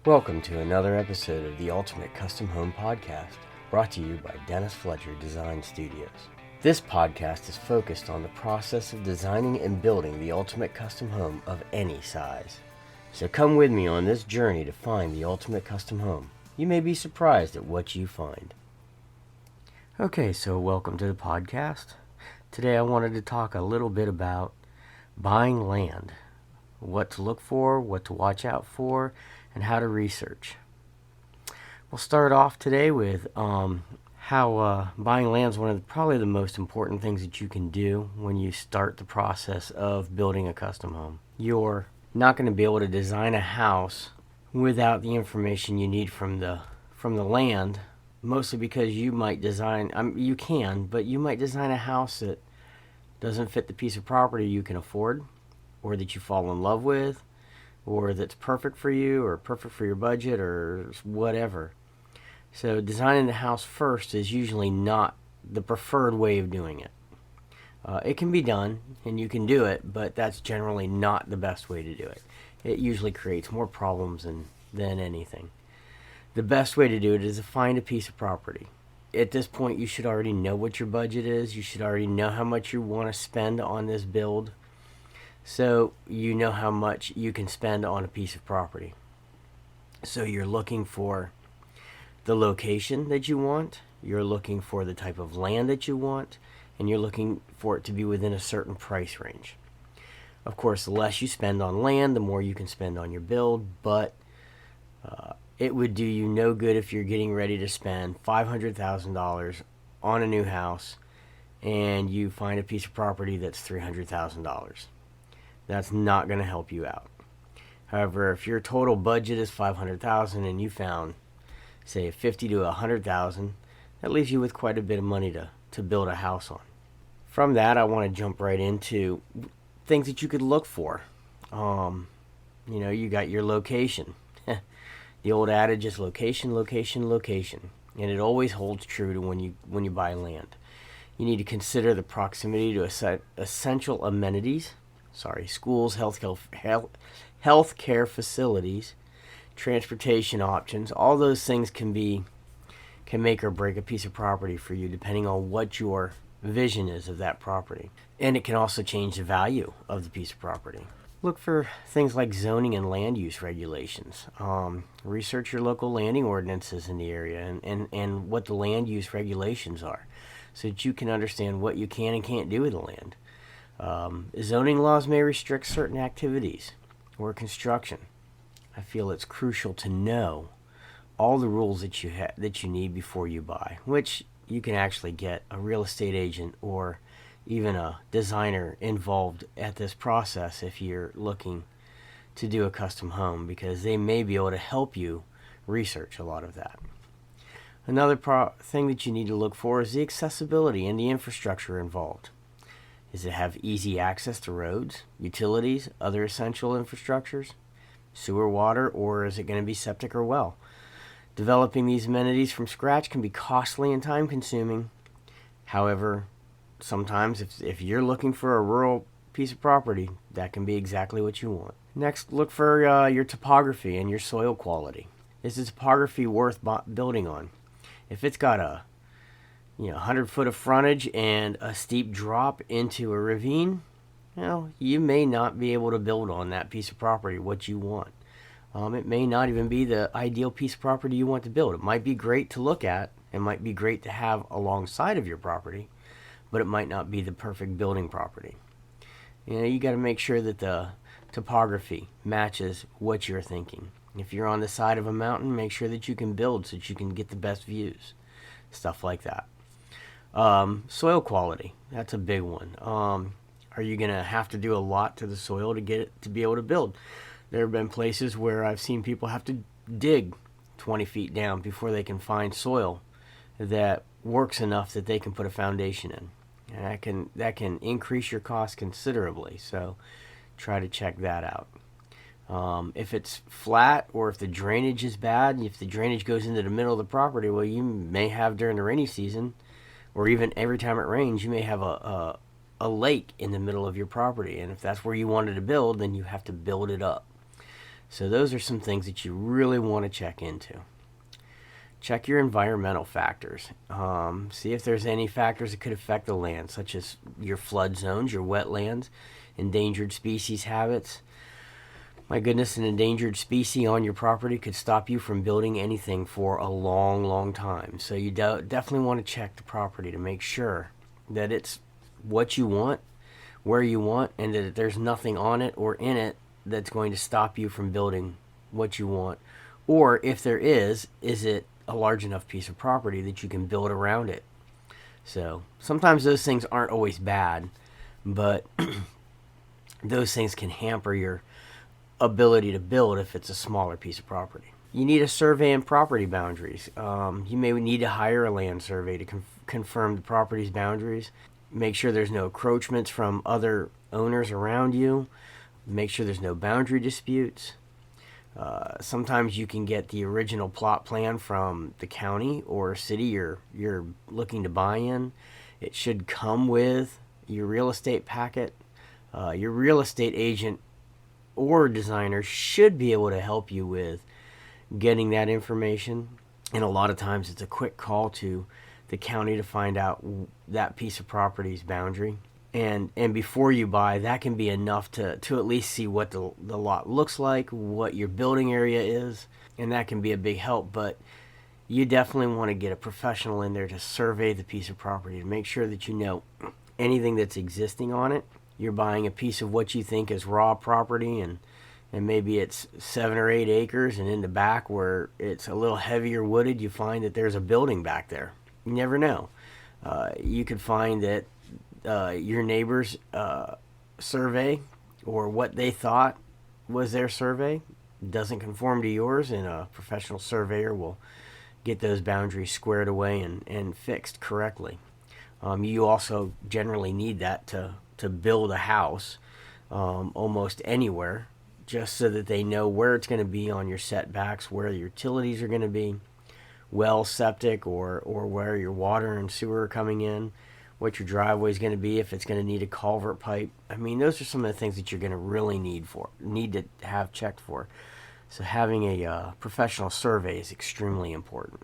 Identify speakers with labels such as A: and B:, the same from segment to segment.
A: Welcome to another episode of the Ultimate Custom Home Podcast, brought to you by Dennis Fletcher Design Studios. This podcast is focused on the process of designing and building the ultimate custom home of any size. So come with me on this journey to find the ultimate custom home. You may be surprised at what you find. Okay, so welcome to the podcast. Today I wanted to talk a little bit about buying land, what to look for, what to watch out for, and how to research. We'll start off today with how buying land is one of probably the most important things that you can do when you start the process of building a custom home. You're not going to be able to design a house without the information you need from the land, mostly because you might design, you can, but you might design a house that doesn't fit the piece of property you can afford, or that you fall in love with, or that's perfect for you, or perfect for your budget, or whatever. So designing the house first is usually not the preferred way of doing it. It can be done, and you can do it, but that's generally not the best way to do it. It usually creates more problems than anything. The best way to do it is to find a piece of property. At this point, you should already know what your budget is. You should already know how much you want to spend on this build, so you know how much you can spend on a piece of property. So you're looking for the location that you want, you're looking for the type of land that you want, and you're looking for it to be within a certain price range. Of course, the less you spend on land, the more you can spend on your build, but it would do you no good if you're getting ready to spend $500,000 on a new house and you find a piece of property that's $300,000. That's not going to help you out. However, if your total budget is $500,000 and you found, say, $50,000 to $100,000, that leaves you with quite a bit of money to build a house on. From that, I want to jump right into things that you could look for. You got your location. The old adage is location, location, location, and it always holds true to when you buy land. You need to consider the proximity to essential amenities. Schools, healthcare facilities, transportation options. All those things can make or break a piece of property for you, depending on what your vision is of that property. And it can also change the value of the piece of property. Look for things like zoning and land use regulations. Research your local landing ordinances in the area and what the land use regulations are, so that you can understand what you can and can't do with the land. Zoning laws may restrict certain activities or construction. I feel it's crucial to know all the rules that you need before you buy, which you can actually get a real estate agent or even a designer involved at this process if you're looking to do a custom home, because they may be able to help you research a lot of that. Another thing that you need to look for is the accessibility and the infrastructure involved. Does it have easy access to roads, utilities, other essential infrastructures, sewer, water, or is it going to be septic or well? Developing these amenities from scratch can be costly and time-consuming. However, sometimes if you're looking for a rural piece of property, that can be exactly what you want. Next, look for your topography and your soil quality. Is the topography worth building on? If it's got a 100 foot of frontage and a steep drop into a ravine, you may not be able to build on that piece of property what you want. It may not even be the ideal piece of property you want to build. It might be great to look at. It might be great to have alongside of your property, but it might not be the perfect building property. You got to make sure that the topography matches what you're thinking. If you're on the side of a mountain, make sure that you can build so that you can get the best views. Stuff like that. Soil quality, that's a big one. Are you going to have to do a lot to the soil to get it to be able to build? There have been places where I've seen people have to dig 20 feet down before they can find soil that works enough that they can put a foundation in. And that can increase your cost considerably, so try to check that out. If it's flat, or if the drainage is bad, if the drainage goes into the middle of the property, well, you may have during the rainy season, or even every time it rains, you may have a lake in the middle of your property. And if that's where you wanted to build, then you have to build it up. So those are some things that you really want to check into. Check your environmental factors. See if there's any factors that could affect the land, such as your flood zones, your wetlands, endangered species habits. My goodness, an endangered species on your property could stop you from building anything for a long, long time. So you definitely want to check the property to make sure that it's what you want, where you want, and that there's nothing on it or in it that's going to stop you from building what you want. Or if there is it a large enough piece of property that you can build around it? So sometimes those things aren't always bad, but those things can hamper your ability to build if it's a smaller piece of property. You need a survey and property boundaries. You may need to hire a land survey to confirm the property's boundaries. Make sure there's no encroachments from other owners around you. Make sure there's no boundary disputes. Sometimes you can get the original plot plan from the county or city you're looking to buy in. It should come with your real estate packet. Your real estate agent or designer should be able to help you with getting that information. And a lot of times it's a quick call to the county to find out that piece of property's boundary. And before you buy, that can be enough to at least see what the lot looks like, what your building area is, and that can be a big help. But you definitely want to get a professional in there to survey the piece of property to make sure that you know anything that's existing on it. You're buying a piece of what you think is raw property, and maybe it's 7 or 8 acres, and in the back where it's a little heavier wooded, you find that there's a building back there. You never know. You could find that your neighbor's survey or what they thought was their survey doesn't conform to yours, and a professional surveyor will get those boundaries squared away and fixed correctly. You also generally need that to build a house almost anywhere, just so that they know where it's going to be on your setbacks, where the utilities are going to be, well, septic, or where your water and sewer are coming in, what your driveway is going to be, if it's going to need a culvert pipe. I mean, those are some of the things that you're going to really need to have checked for. So having a professional survey is extremely important.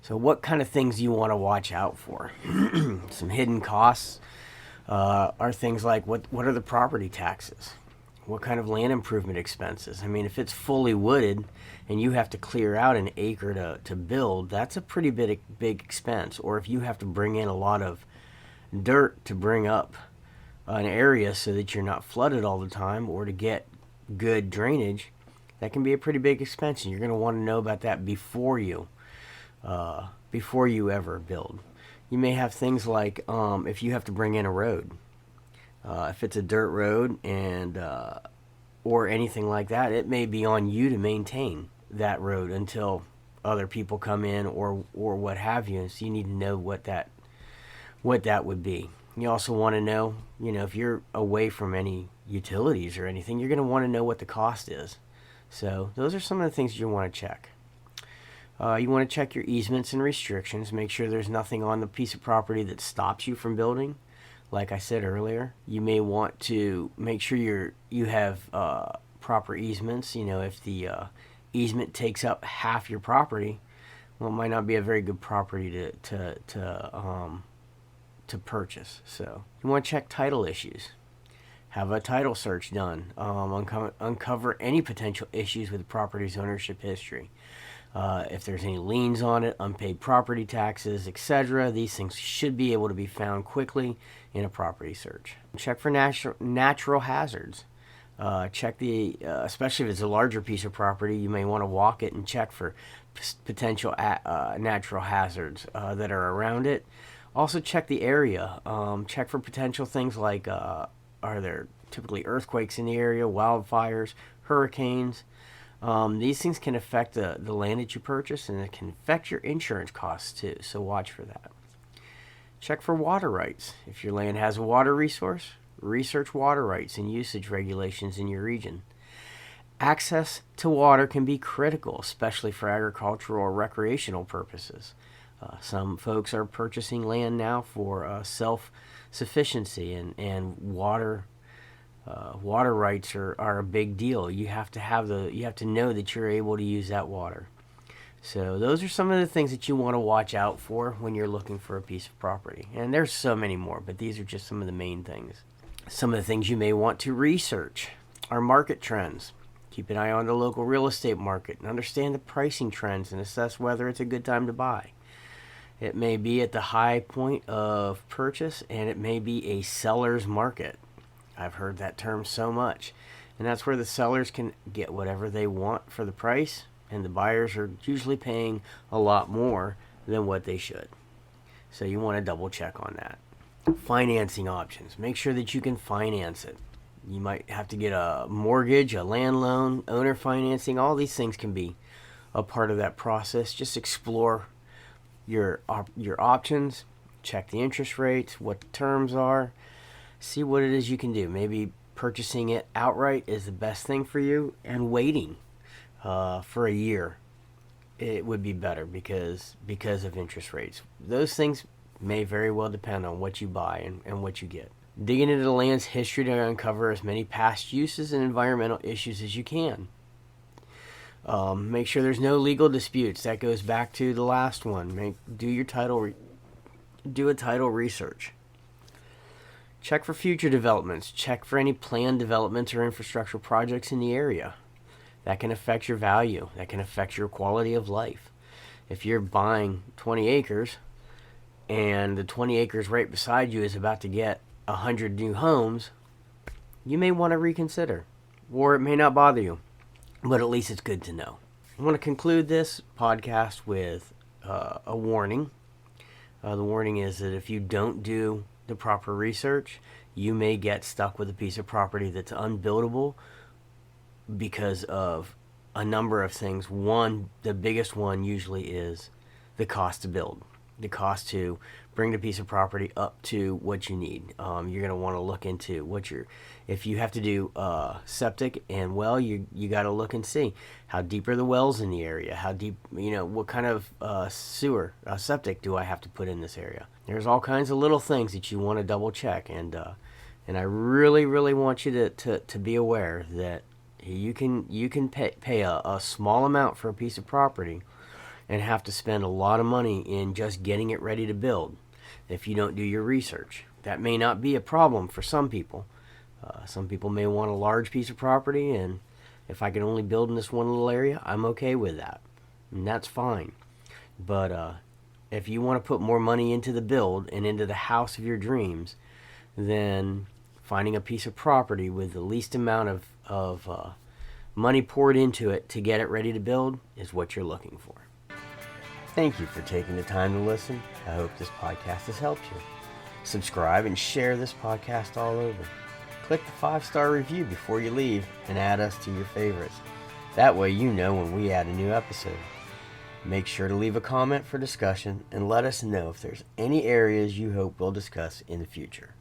A: So what kind of things do you want to watch out for? Some hidden costs are things like what are the property taxes? What kind of land improvement expenses? I mean, if it's fully wooded and you have to clear out an acre to build, that's a pretty big expense. Or if you have to bring in a lot of dirt to bring up an area so that you're not flooded all the time, or to get good drainage, that can be a pretty big expense. And you're going to want to know about that before you ever build. You may have things like if you have to bring in a road. If it's a dirt road and or anything like that, it may be on you to maintain that road until other people come in or what have you. So you need to know what that would be. You also want to know, if you're away from any utilities or anything, you're going to want to know what the cost is. So those are some of the things you want to check. You want to check your easements and restrictions. Make sure there's nothing on the piece of property that stops you from building. Like I said earlier, you may want to make sure you have proper easements. If the easement takes up half your property, well, it might not be a very good property to purchase. So you want to check title issues. Have a title search done. Uncover any potential issues with the property's ownership history. If there's any liens on it, unpaid property taxes, etc., these things should be able to be found quickly in a property search. Check for natural hazards. Check especially if it's a larger piece of property, you may want to walk it and check for potential natural hazards that are around it. Also check the area. Check for potential things like are there typically earthquakes in the area, wildfires, hurricanes. These things can affect the land that you purchase, and it can affect your insurance costs too, so watch for that. Check for water rights. If your land has a water resource, research water rights and usage regulations in your region. Access to water can be critical, especially for agricultural or recreational purposes. Some folks are purchasing land now for self-sufficiency and water Water rights are a big deal. You have to know that you're able to use that water. So those are some of the things that you want to watch out for when you're looking for a piece of property. And there's so many more, but these are just some of the main things. Some of the things you may want to research are market trends. Keep an eye on the local real estate market and understand the pricing trends and assess whether it's a good time to buy. It may be at the high point of purchase, and it may be a seller's market. I've heard that term so much. And that's where the sellers can get whatever they want for the price, and the buyers are usually paying a lot more than what they should. So you want to double check on that. Financing options. Make sure that you can finance it. You might have to get a mortgage, a land loan, owner financing. All these things can be a part of that process. Just explore your options, check the interest rates, what the terms are, see what it is you can do. Maybe purchasing it outright is the best thing for you, and waiting for a year, it would be better because of interest rates. Those things may very well depend on what you buy and what you get. Digging into the land's history to uncover as many past uses and environmental issues as you can. Make sure there's no legal disputes. That goes back to the last one. Do a title research. Check for future developments. Check for any planned developments or infrastructural projects in the area. That can affect your value. That can affect your quality of life. If you're buying 20 acres and the 20 acres right beside you is about to get 100 new homes, you may want to reconsider, or it may not bother you, but at least it's good to know. I want to conclude this podcast with a warning. The warning is that if you don't do the proper research, you may get stuck with a piece of property that's unbuildable because of a number of things. One, the biggest one usually is the cost to build. The cost to bring the piece of property up to what you need. You're going to want to look into if you have to do septic and well, you got to look and see how deep are the wells in the area, how deep, what kind of septic do I have to put in this area. There's all kinds of little things that you want to double check, and I really, really want you to be aware that you can pay a small amount for a piece of property and have to spend a lot of money in just getting it ready to build if you don't do your research. That may not be a problem for some people. Some people may want a large piece of property, and if I can only build in this one little area, I'm okay with that, and that's fine. But if you want to put more money into the build and into the house of your dreams, then finding a piece of property with the least amount of money poured into it to get it ready to build is what you're looking for. Thank you for taking the time to listen. I hope this podcast has helped you. Subscribe and share this podcast all over. Click the 5-star review before you leave and add us to your favorites. That way you know when we add a new episode. Make sure to leave a comment for discussion and let us know if there's any areas you hope we'll discuss in the future.